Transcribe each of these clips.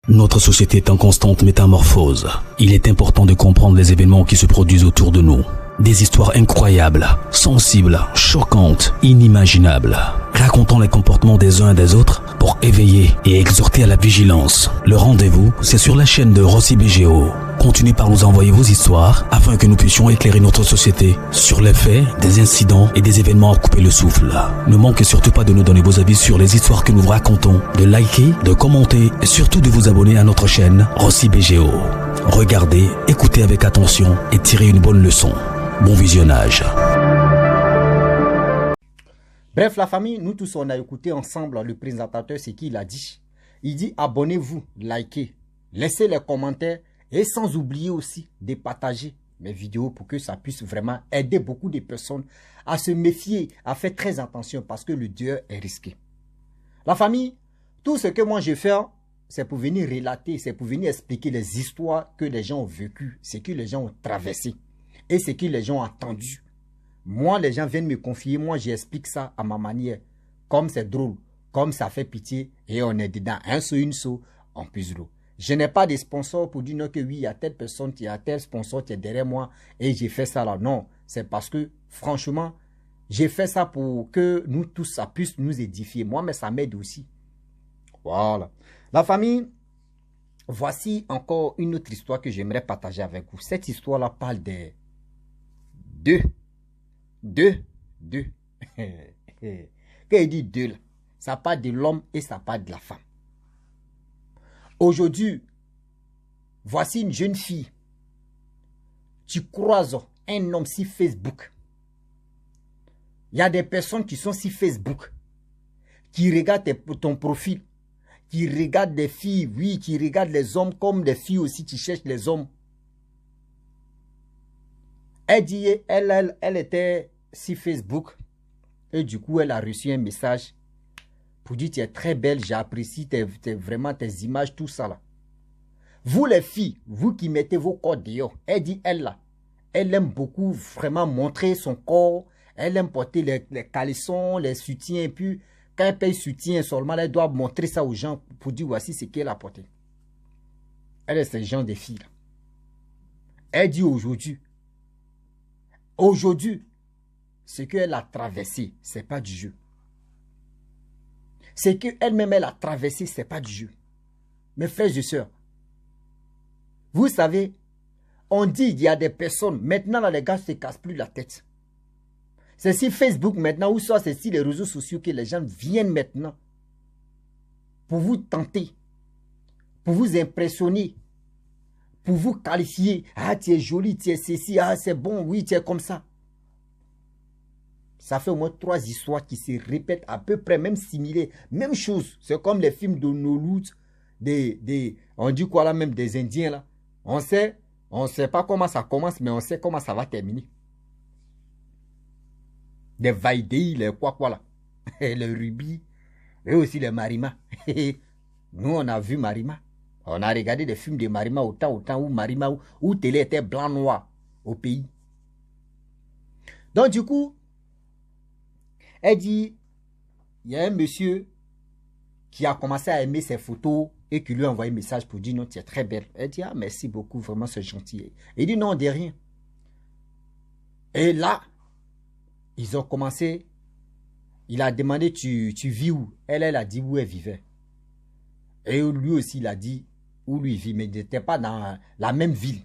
Notre société est en constante métamorphose. Il est important de comprendre les événements qui se produisent autour de nous. Des histoires incroyables, sensibles, choquantes, inimaginables. Racontons les comportements des uns et des autres pour éveiller et exhorter à la vigilance. Le rendez-vous, c'est sur la chaîne de Rossi BGO. Continuez par nous envoyer vos histoires afin que nous puissions éclairer notre société sur les faits, des incidents et des événements à couper le souffle. Ne manquez surtout pas de nous donner vos avis sur les histoires que nous vous racontons, de liker, de commenter et surtout de vous abonner à notre chaîne Rossi BGO. Regardez, écoutez avec attention et tirez une bonne leçon. Bon visionnage. Bref, la famille, nous tous, on a écouté ensemble le présentateur, ce qu'il a dit. Il dit abonnez-vous, likez, laissez les commentaires et sans oublier aussi de partager mes vidéos pour que ça puisse vraiment aider beaucoup de personnes à se méfier, à faire très attention parce que le Dieu est risqué. La famille, tout ce que moi je fais, c'est pour venir relater, c'est pour venir expliquer les histoires que les gens ont vécues, ce que les gens ont traversé et ce que les gens ont entendu. Moi, les gens viennent me confier, moi j'explique ça à ma manière. Comme c'est drôle, comme ça fait pitié et on est dedans. Un saut, une saut, on puise l'eau. Je n'ai pas de sponsor pour dire non que oui, il y a telle personne, il y a tel sponsor qui est derrière moi et j'ai fait ça là. Non, c'est parce que franchement, j'ai fait ça pour que nous tous, ça puisse nous édifier. Moi, mais ça m'aide aussi. Voilà. La famille, voici encore une autre histoire que j'aimerais partager avec vous. Cette histoire-là parle des deux. Quand il dit deux, là, ça parle de l'homme et ça parle de la femme. Aujourd'hui, voici une jeune fille. Tu croises un homme sur Facebook. Il y a des personnes qui sont sur Facebook, qui regardent ton profil, qui regardent des filles, oui, qui regardent les hommes comme des filles aussi, qui cherchent les hommes. Elle dit, elle était sur Facebook et du coup, elle a reçu un message pour dire, tu es très belle, j'apprécie vraiment tes images, tout ça là. Vous les filles, vous qui mettez vos corps dehors, elle dit, elle là, elle aime beaucoup vraiment montrer son corps, elle aime porter les caleçons, les soutiens, et puis quand elle paye soutien seulement, elle doit montrer ça aux gens pour dire, voici ce qu'elle a porté. Elle est ce genre de fille là. Elle dit aujourd'hui, ce qu'elle a traversé, ce n'est pas du jeu. Ce qu'elle-même, elle a traversé, ce n'est pas du jeu. Mes frères et sœurs, vous savez, on dit qu'il y a des personnes, maintenant là, les gars ne se cassent plus la tête. C'est sur Facebook maintenant, ou soit c'est sur les réseaux sociaux que les gens viennent maintenant pour vous tenter, pour vous impressionner, pour vous qualifier. Ah, tu es jolie, tu es ceci, ah, c'est bon, oui, tu es comme ça. Ça fait au moins 3 histoires qui se répètent à peu près, même similaires, même chose. C'est comme les films de Nollywood, on dit quoi là, même des Indiens là. On sait pas comment ça commence, mais on sait comment ça va terminer. Les Vaidei, les quoi là. Les Rubis, et aussi les Marima. Nous, on a vu Marima. On a regardé des films de Marima au temps où Marima, où télé était blanc-noir au pays. Donc du coup, elle dit, il y a un monsieur qui a commencé à aimer ses photos et qui lui a envoyé un message pour dire non, tu es très belle. Elle dit, ah merci beaucoup, vraiment c'est gentil. Il dit non, de rien. Et là, ils ont commencé, il a demandé, tu vis où? Elle a dit où elle vivait. Et lui aussi, il a dit où lui vit, mais il n'était pas dans la même ville.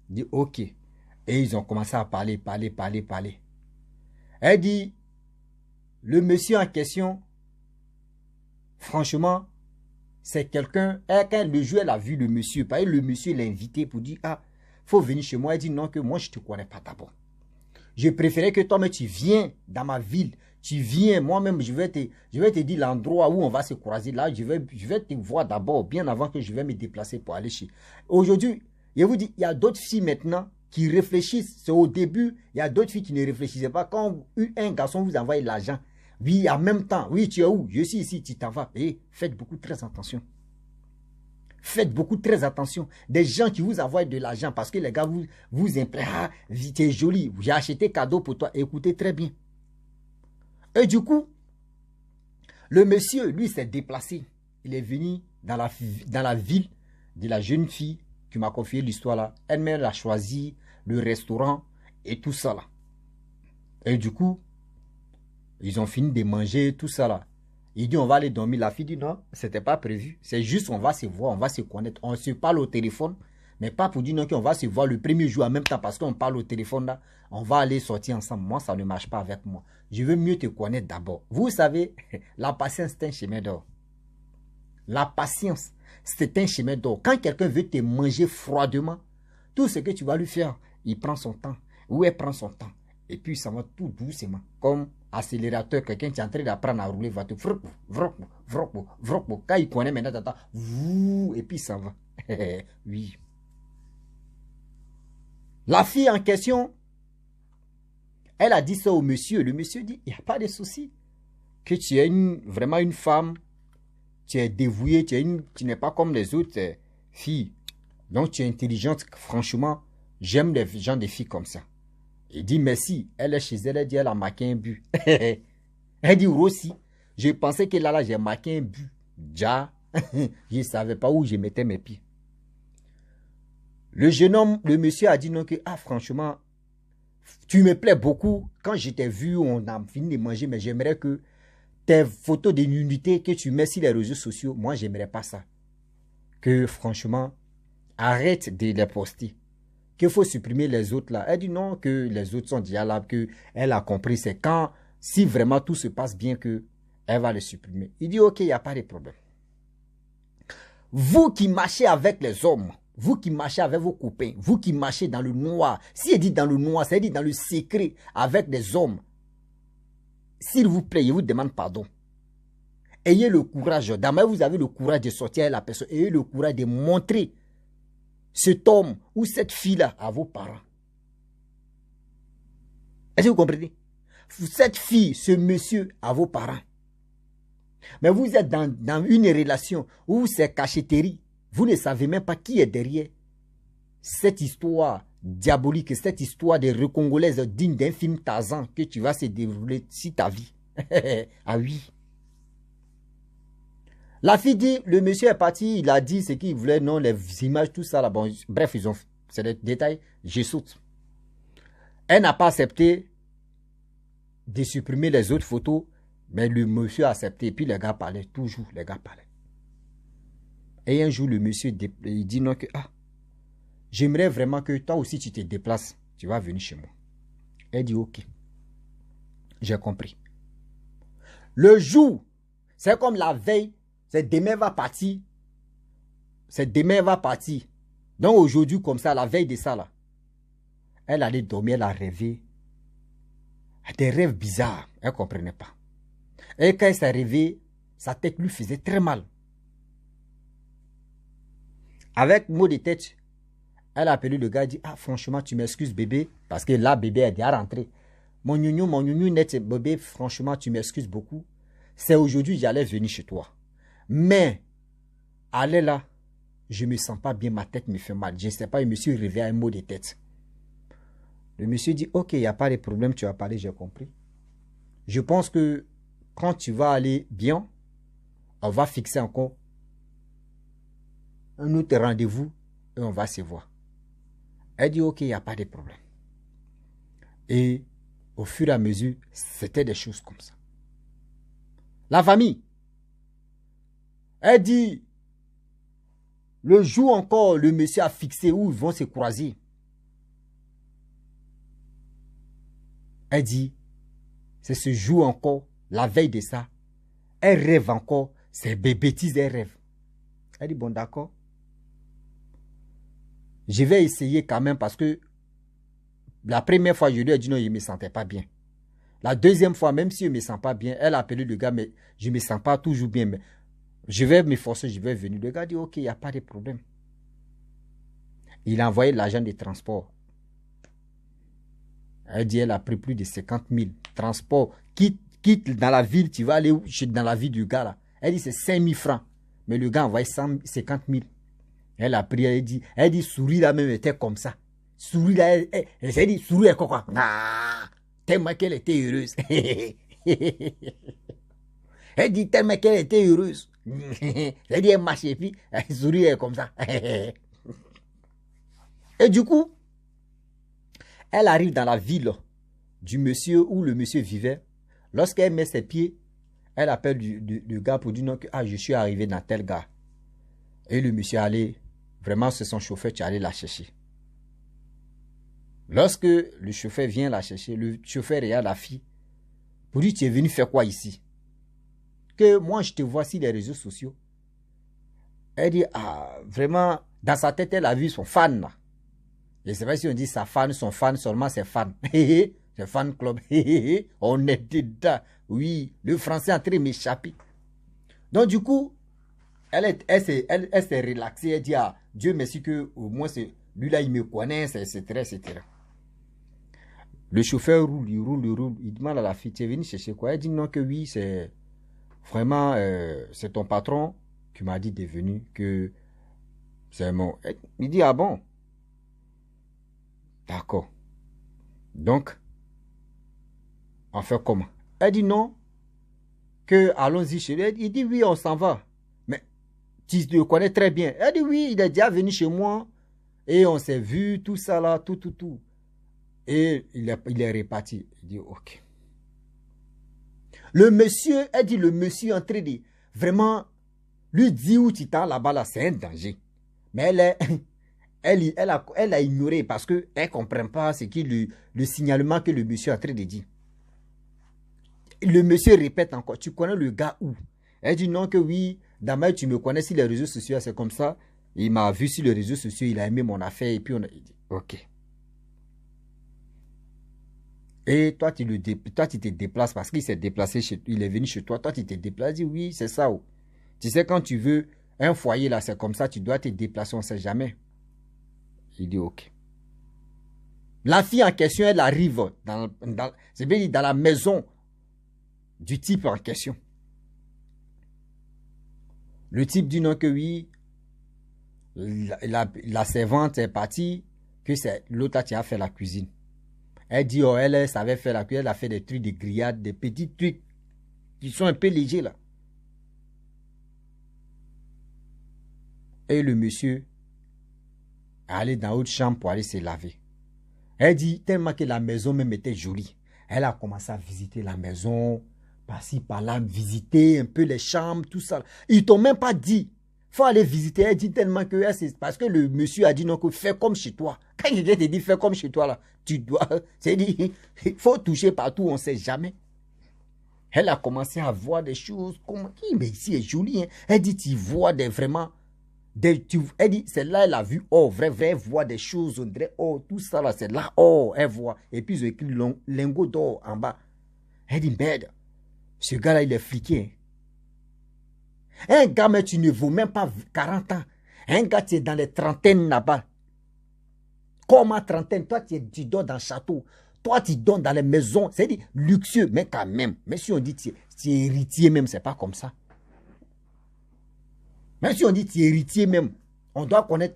Il dit ok. Et ils ont commencé à parler. Elle dit, le monsieur en question, franchement, c'est quelqu'un, quand le jour, elle a vu le monsieur, parce que le monsieur l'a invité pour dire, ah, faut venir chez moi. Elle dit, non, que moi, je ne te connais pas d'abord. Je préférais que toi, mais tu viens dans ma ville, tu viens, moi-même, je vais te dire l'endroit où on va se croiser. Là, je vais te voir d'abord, bien avant que je vais me déplacer pour aller chez. Aujourd'hui, je vous dis, il y a d'autres filles maintenant qui réfléchissent. C'est au début, il y a d'autres filles qui ne réfléchissaient pas. Quand un garçon vous envoie l'argent, oui, en même temps, oui, tu es où? Je suis ici, tu t'en vas. Et faites beaucoup très attention. Faites beaucoup très attention. Des gens qui vous envoient de l'argent parce que les gars vous implorent. Ah, tu es joli, j'ai acheté cadeau pour toi. Écoutez très bien. Et du coup, le monsieur, lui, s'est déplacé. Il est venu dans la ville de la jeune fille qui m'a confié l'histoire là. Elle-même a choisi le restaurant et tout ça là. Et du coup, ils ont fini de manger tout ça là. Il dit on va aller dormir. La fille dit non, c'était pas prévu. C'est juste on va se voir, on va se connaître. On se parle au téléphone, mais pas pour dire non qu'on va se voir le premier jour en même temps parce qu'on parle au téléphone là. On va aller sortir ensemble. Moi, ça ne marche pas avec moi. Je veux mieux te connaître d'abord. Vous savez, la patience c'est un chemin d'or. La patience, c'est un chemin d'or. Quand quelqu'un veut te manger froidement, tout ce que tu vas lui faire, il prend son temps. Ou elle prend son temps. Et puis, ça va tout doucement. Comme accélérateur, quelqu'un qui est en train d'apprendre à rouler, va te vrop, vrop, vrop, vrop. Quand il connaît maintenant, t'attends, et puis ça va. Oui. La fille en question, elle a dit ça au monsieur. Le monsieur dit, il n'y a pas de souci. Que tu es vraiment une femme, tu es dévouée, tu n'es pas comme les autres filles. Donc, tu es intelligente. Franchement, j'aime les gens des filles comme ça. Il dit merci. Elle est chez elle, elle dit elle a marqué un but. Elle dit aussi, je pensais que là, j'ai marqué un but. Déjà, je ne savais pas où je mettais mes pieds. Le jeune homme, le monsieur a dit non que, ah franchement, tu me plais beaucoup. Quand je t'ai vu, on a fini de manger, mais j'aimerais que tes photos de nudité que tu mets sur les réseaux sociaux, moi, j'aimerais pas ça. Que franchement, arrête de les poster. Qu'il faut supprimer les autres là. Elle dit non, que les autres sont déjà là, qu'elle a compris. C'est quand, si vraiment tout se passe bien, que elle va les supprimer. Il dit ok, il n'y a pas de problème. Vous qui marchez avec les hommes, vous qui marchez avec vos copains, vous qui marchez dans le noir, si elle dit dans le noir, c'est dit dans le secret avec des hommes, s'il vous plaît, je vous demande pardon. Ayez le courage, d'abord vous avez le courage de sortir avec la personne, ayez le courage de montrer cet homme ou cette fille-là à vos parents. Est-ce que vous comprenez? Cette fille, ce monsieur à vos parents. Mais vous êtes dans une relation où c'est cachetterie. Vous ne savez même pas qui est derrière cette histoire diabolique, cette histoire de recongolaise digne d'un film Tarzan que tu vas se dérouler si ta vie. Ah oui. La fille dit, le monsieur est parti, il a dit ce qu'il voulait, non, les images, tout ça là. Bon, bref, c'est des détails, je saute. Elle n'a pas accepté de supprimer les autres photos, mais le monsieur a accepté. Et puis les gars parlaient, toujours les gars parlaient. Et un jour, le monsieur, il dit non que, ah, j'aimerais vraiment que toi aussi tu te déplaces, tu vas venir chez moi. Elle dit ok, j'ai compris. Le jour, c'est comme la veille, c'est demain va partir. C'est demain va partir. Donc aujourd'hui, comme ça, la veille de ça, là, elle allait dormir, elle a rêvé. Des rêves bizarres. Elle ne comprenait pas. Et quand elle s'est réveillée, sa tête lui faisait très mal. Avec mot de tête, elle a appelé le gars et dit, ah franchement, tu m'excuses bébé. Parce que là, bébé est déjà rentré. Mon nounou net, bébé, franchement, tu m'excuses beaucoup. C'est aujourd'hui, j'allais venir chez toi. Mais, allez là, je ne me sens pas bien, ma tête me fait mal. Je ne sais pas, je me suis réveillé à un mot de tête. Le monsieur dit, ok, il n'y a pas de problème, tu as parlé, j'ai compris. Je pense que quand tu vas aller bien, on va fixer encore un autre rendez-vous et on va se voir. Elle dit, ok, il n'y a pas de problème. Et au fur et à mesure, c'était des choses comme ça. La famille, elle dit, le jour encore, le monsieur a fixé où ils vont se croiser. Elle dit, c'est ce jour encore, la veille de ça. Elle rêve encore, c'est des bêtises, elle rêve. Elle dit, bon d'accord. Je vais essayer quand même parce que la première fois, je lui ai dit non, je ne me sentais pas bien. La deuxième fois, même si je ne me sens pas bien, elle a appelé le gars, mais je ne me sens pas toujours bien. Mais je vais m'efforcer, je vais venir. Le gars dit, ok, il n'y a pas de problème. Il a envoyé l'agent de transport. Elle dit, elle a pris plus de 50 000. Transport, quitte dans la ville, tu vas aller dans la ville du gars là. Elle dit, c'est 5 000 francs. Mais le gars a envoyé 50 000. Elle a pris, elle dit, souris là même était comme ça. Souris là, elle dit, souris elle quoi. Ah, tellement qu'elle était heureuse. Elle dit tellement qu'elle était heureuse. Elle dit, elle marche et puis elle sourit comme ça. Et du coup, elle arrive dans la ville du monsieur où le monsieur vivait. Lorsqu'elle met ses pieds, elle appelle le gars pour dire non, que je suis arrivé dans tel gars. Et le monsieur allait, vraiment c'est son chauffeur, tu allais la chercher. Lorsque le chauffeur vient la chercher, le chauffeur regarde la fille pour dire tu es venu faire quoi ici? Que moi je te vois sur les réseaux sociaux. Elle dit, vraiment, dans sa tête, elle a vu son fan là. Je ne sais pas si on dit sa fan, son fan, seulement c'est fan. C'est fan club. On est dedans. Oui, le français est en train de m'échapper. Donc du coup, elle s'est relaxée. Elle dit, Dieu merci que au moins lui là, il me connaît, etc., etc. Le chauffeur roule. Il demande à la fille, tu es venu chercher quoi? Elle dit non, que oui, c'est vraiment, c'est ton patron qui m'a dit de venir, que c'est mon... Il dit, ah bon? D'accord. Donc, on fait comment? Elle dit non, que allons-y chez lui. Il dit oui, on s'en va. Mais tu le connais très bien. Elle dit oui, il est déjà venu chez moi et on s'est vu, tout ça là, tout. Et il est reparti. Il dit ok. Le monsieur, elle dit le monsieur en train de vraiment lui dit où tu t'en là-bas là, c'est un danger. Mais elle a ignoré parce qu'elle ne comprend pas ce qui le signalement que le monsieur est en train de dire. Le monsieur répète encore, tu connais le gars où? Elle dit non, que oui, Damay, tu me connais sur les réseaux sociaux, c'est comme ça. Il m'a vu sur les réseaux sociaux, il a aimé mon affaire et puis il dit ok. Et toi, tu te déplaces parce qu'il s'est déplacé il est venu chez toi. Toi, tu te déplaces, dit oui, c'est ça. Oh. Tu sais, quand tu veux un foyer là, c'est comme ça, tu dois te déplacer, on ne sait jamais. Il dit ok. La fille en question, elle arrive dans la maison du type en question. Le type dit non que oui, la servante est partie, que c'est l'autre qui a fait la cuisine. Elle dit, oh, elle savait faire la cuisine, elle a fait des trucs de grillades, des petits trucs qui sont un peu légers là. Et le monsieur est allé dans l'autre chambre pour aller se laver. Elle dit, tellement que la maison même était jolie. Elle a commencé à visiter la maison, par-ci, par-là, visiter un peu les chambres, tout ça. Ils t'ont même pas dit. Il faut aller visiter. Elle dit tellement que c'est parce que le monsieur a dit non, que fais comme chez toi. Quand quelqu'un te dit fais comme chez toi, là, tu dois. C'est dit, il faut toucher partout, on ne sait jamais. Elle a commencé à voir des choses comme. Mais ici est joli. Hein. Elle dit, tu vois des vraiment. Elle dit, c'est là, elle a vu, oh, vrai, elle voit des choses, on dirait, oh, tout ça là, c'est là, oh, elle voit. Et puis ils ont écrit lingot d'or en bas. Elle dit, merde, ce gars-là, il est fliqué. Un gars, mais tu ne vaux même pas 40 ans. Un gars, tu es dans les trentaines là-bas. Comment trentaine? Toi, tu dors dans le château. Toi, tu dors dans les maisons. C'est-à-dire luxueux, mais quand même. Mais si on dit tu es héritier même, c'est pas comme ça. Même si on dit tu es héritier même, on doit connaître,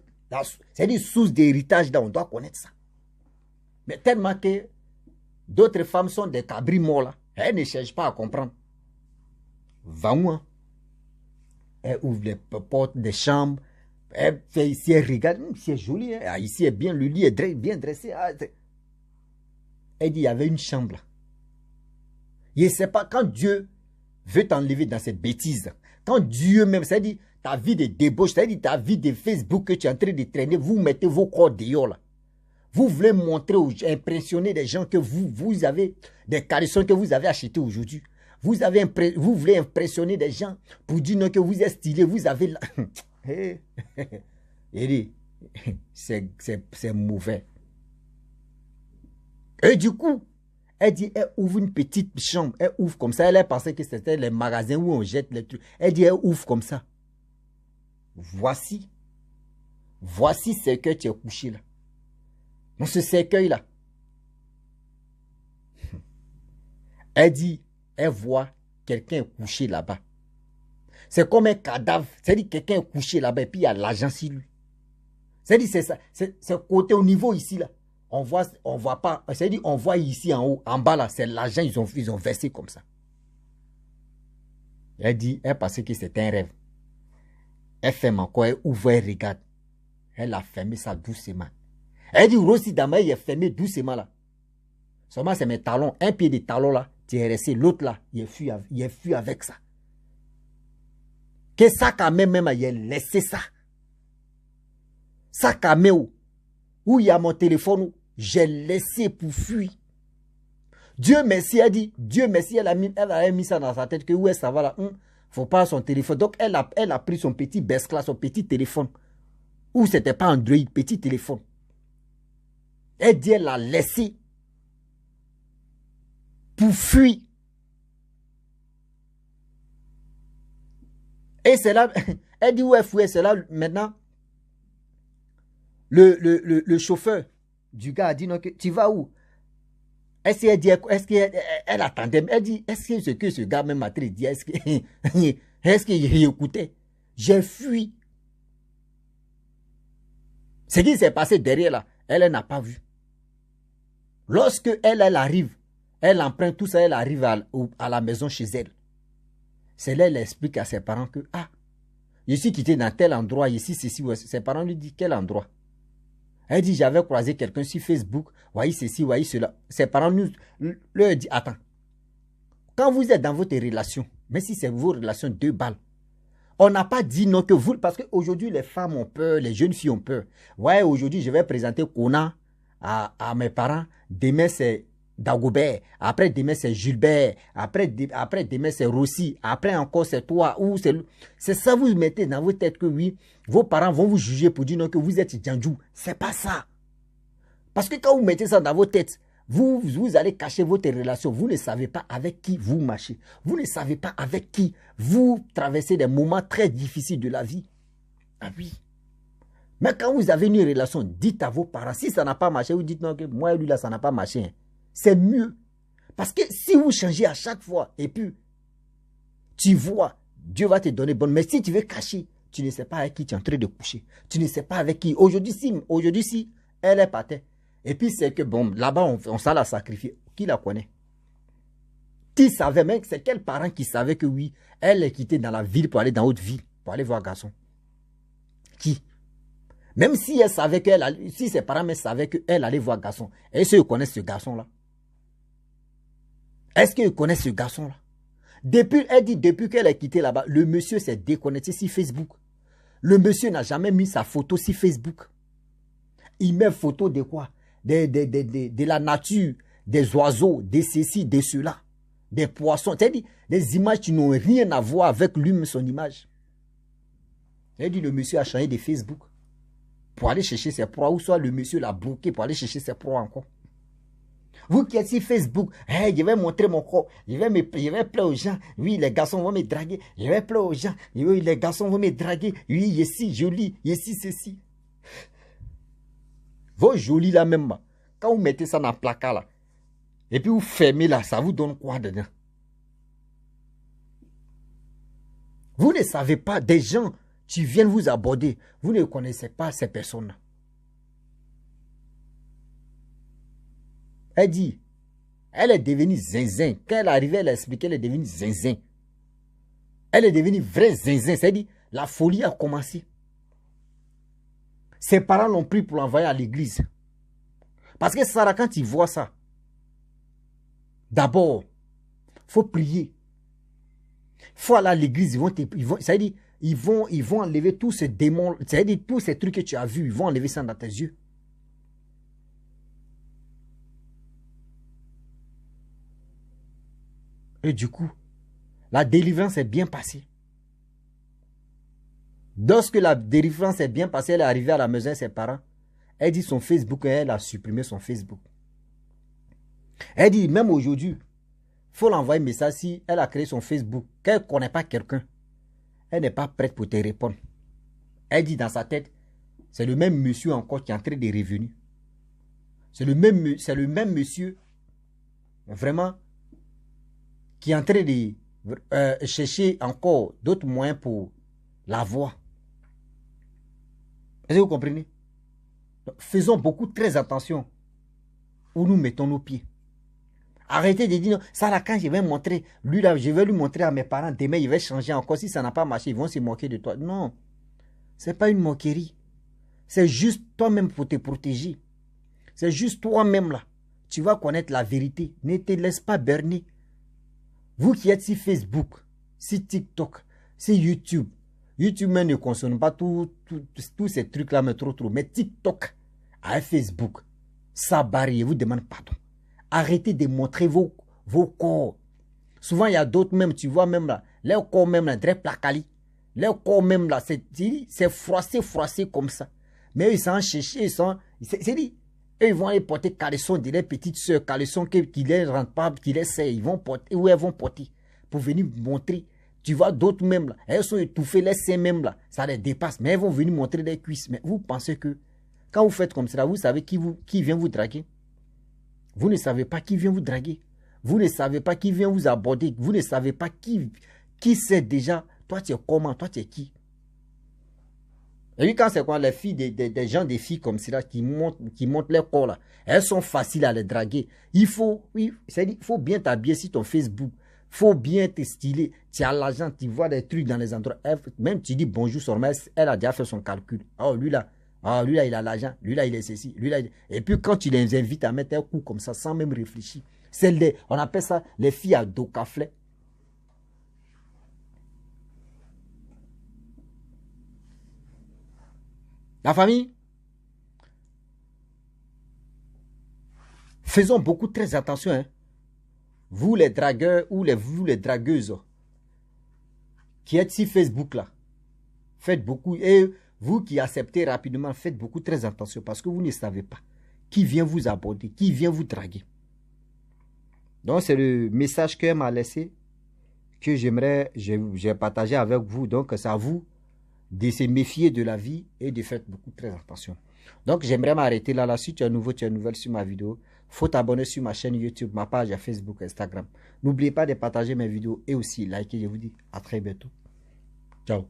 c'est-à-dire source d'héritage, on doit connaître ça. Mais tellement que d'autres femmes sont des cabris morts là, elles ne cherchent pas à comprendre. Va où, hein? Elle ouvre les portes des chambres, elle fait ici, elle regarde, c'est joli, hein? Ici est bien, le lit est bien dressé. Elle dit, il y avait une chambre là. Je ne sais pas, quand Dieu veut t'enlever dans cette bêtise, quand Dieu même, c'est-à-dire ta vie de débauche, c'est-à-dire ta vie de Facebook que tu es en train de traîner, vous mettez vos corps dehors là. Vous voulez montrer, impressionner des gens que vous avez, des caleçons que vous avez achetés aujourd'hui. Vous voulez impressionner des gens pour dire non, que vous êtes stylé, vous avez... c'est mauvais. Et du coup, elle dit, elle ouvre une petite chambre, elle ouvre comme ça, elle a pensé que c'était les magasins où on jette les trucs. Elle dit, elle ouvre comme ça. Voici ce que tu es couché là. Dans ce cercueil-là. Elle dit, elle voit quelqu'un couché là-bas. C'est comme un cadavre. C'est-à-dire quelqu'un est couché là-bas et puis il y a l'argent sur lui. C'est-à-dire c'est ça. C'est côté au niveau ici là. On voit pas. C'est-à-dire on voit ici en haut, en bas là, c'est l'argent ils ont versé comme ça. Elle dit, elle pensait que c'était un rêve. Elle ferme encore, elle ouvre, elle regarde. Elle a fermé ça doucement. Elle dit, Rossi Dama, il est fermé doucement là. Seulement, c'est mes talons. Un pied de talon là, tu es resté. L'autre là, il est fui avec ça. Que ça quand même, il a laissé ça. Ça quand même, où il y a mon téléphone, j'ai laissé pour fuir. Dieu merci, elle dit, Dieu merci, elle a mis ça dans sa tête que où est-ce que ça va là, faut pas son téléphone. Donc elle a pris son petit Bescla, son petit téléphone. Ou c'était pas Android, petit téléphone. Elle dit, elle l'a laissé pour fuir. Et c'est là, elle dit où elle fouille, c'est là maintenant. Le chauffeur du gars a dit, non, tu vas où? Est-ce qu'elle attendait? Elle dit, est-ce que ce gars même m'a dit, est-ce qu'il écoutait? J'ai fui. Ce qui s'est passé derrière là, elle n'a pas vu. Lorsque elle arrive, elle emprunte tout ça, elle arrive à la maison chez elle. C'est là elle explique à ses parents que, je suis quitté dans tel endroit, ici, ceci, ses parents lui disent, quel endroit? Elle dit, j'avais croisé quelqu'un sur Facebook, voyez ceci, voyez cela. Ses parents leur disent, attends, quand vous êtes dans votre relation, même si c'est vos relations 2 balles, on n'a pas dit non que vous, parce qu'aujourd'hui les femmes ont peur, les jeunes filles ont peur. Ouais, aujourd'hui je vais présenter Kona à mes parents, demain c'est Dagobert, après demain c'est Gilbert, après demain c'est Rossi, après encore c'est toi, ou c'est ça vous mettez dans votre tête que oui, vos parents vont vous juger pour dire non que vous êtes Djandjou. C'est pas ça. Parce que quand vous mettez ça dans vos têtes, vous allez cacher votre relation. Vous ne savez pas avec qui vous marchez. Vous ne savez pas avec qui vous traversez des moments très difficiles de la vie. Ah oui. Mais quand vous avez une relation, dites à vos parents, si ça n'a pas marché, vous dites non, que moi et lui là, ça n'a pas marché. C'est mieux. Parce que si vous changez à chaque fois, et puis, tu vois, Dieu va te donner bonne. Mais si tu veux cacher, tu ne sais pas avec qui tu es en train de coucher. Tu ne sais pas avec qui. Aujourd'hui, si elle est partie. Et puis, c'est que, bon, là-bas, on s'en l'a sacrifié. Qui la connaît? Qui savait, même, c'est quel parent qui savait que oui, elle est quittée dans la ville pour aller dans l'autre ville, pour aller voir garçon? Qui? Même si elle savait si ses parents savaient qu'elle allait voir garçon, est-ce qu'ils connaissent ce garçon-là? Est-ce qu'ils connaissent ce garçon-là? Elle dit, depuis qu'elle est quittée là-bas, le monsieur s'est déconnecté sur Facebook. Le monsieur n'a jamais mis sa photo sur Facebook. Il met photo de quoi? De la nature, des oiseaux, de ceci, de cela, des poissons. C'est-à-dire des images qui n'ont rien à voir avec lui, son image. Elle dit, le monsieur a changé de Facebook pour aller chercher ses proies, ou soit le monsieur l'a bloqué pour aller chercher ses proies encore. Vous qui êtes sur Facebook, je vais montrer mon corps, je vais plaire aux gens, oui, les garçons vont me draguer, je vais plaire aux gens, oui, les garçons vont me draguer, oui, ici, joli, ici, ceci. Vos jolis là même, quand vous mettez ça dans le placard là, et puis vous fermez là, ça vous donne quoi dedans? Vous ne savez pas, des gens qui viennent vous aborder, vous ne connaissez pas ces personnes-là. Elle dit, elle est devenue zinzin. Quand elle est arrivée, elle a expliqué, elle est devenue zinzin. Elle est devenue vraie zinzin. C'est-à-dire, la folie a commencé. Ses parents l'ont pris pour l'envoyer à l'église. Parce que Sarah, quand il voit ça, d'abord, il faut prier. Il faut aller à l'église. C'est-à-dire, ils vont enlever tous ces démons, c'est-à-dire tous ces trucs que tu as vus, ils vont enlever ça dans tes yeux. Et du coup, la délivrance est bien passée. Lorsque la délivrance est bien passée, elle est arrivée à la maison de ses parents. Elle dit son Facebook, elle a supprimé son Facebook. Elle dit, même aujourd'hui, il faut l'envoyer un message si elle a créé son Facebook. Quand elle ne connaît pas quelqu'un, elle n'est pas prête pour te répondre. Elle dit dans sa tête, c'est le même monsieur encore qui est en train de revenir. C'est le même monsieur, vraiment, qui est en train de chercher encore d'autres moyens pour la voir. Est-ce que vous comprenez? Donc, faisons très attention où nous mettons nos pieds. Arrêtez de dire, ça là, quand je vais montrer, lui là, je vais lui montrer à mes parents, demain, il va changer encore. Si ça n'a pas marché, ils vont se moquer de toi. Non, c'est pas une moquerie. C'est juste toi-même pour te protéger. C'est juste toi-même là. Tu vas connaître la vérité. Ne te laisse pas berner. Vous qui êtes sur Facebook, sur TikTok, sur YouTube. YouTube même ne consomme pas tous ces trucs-là, mais trop. Mais TikTok, avec Facebook, ça barre, vous demande pardon. Arrêtez de montrer vos corps. Souvent, il y a d'autres même, tu vois même là, leur corps même là, très placali. Leur corps même là, c'est froissé comme ça. Mais ils s'en cherchent, c'est dit, eux, ils vont aller porter caleçon de leurs petites soeurs, caleçon qui les rendent pas, qui les serrent, ils vont porter, où elles vont porter, pour venir montrer. Tu vois d'autres même là, elles sont étouffées, les seins même là, ça les dépasse, mais elles vont venir montrer les cuisses. Mais vous pensez que, quand vous faites comme ça, vous savez qui vient vous draguer? Vous ne savez pas qui vient vous draguer. Vous ne savez pas qui vient vous aborder. Vous ne savez pas qui c'est déjà. Toi, tu es comment? Toi, tu es qui? Et puis quand c'est quoi les filles, des gens, des filles comme cela qui montent leur corps là, elles sont faciles à les draguer. Il faut bien t'habiller sur ton Facebook. Il faut bien te styler. Tu as l'argent, tu vois des trucs dans les endroits. Même tu dis bonjour sur moi, elle a déjà fait son calcul. Oh, lui là, il a l'argent. Lui là, il est ceci. Lui là, Et puis quand tu les invites à mettre un coup comme ça, sans même réfléchir, on appelle ça les filles à dos caflé. La famille, faisons beaucoup très attention. Hein. Vous les dragueurs ou vous les dragueuses qui êtes sur Facebook là, faites beaucoup. Et vous qui acceptez rapidement, faites beaucoup très attention parce que vous ne savez pas qui vient vous aborder, qui vient vous draguer. Donc c'est le message qu'elle m'a laissé, que j'ai partagé avec vous. Donc c'est à vous de se méfier de la vie et de faire beaucoup très attention. Donc j'aimerais m'arrêter là. Si tu es nouveau, tu es nouvelle sur ma vidéo, faut t'abonner sur ma chaîne YouTube, ma page à Facebook, Instagram. N'oubliez pas de partager mes vidéos et aussi liker. Je vous dis à très bientôt. Ciao.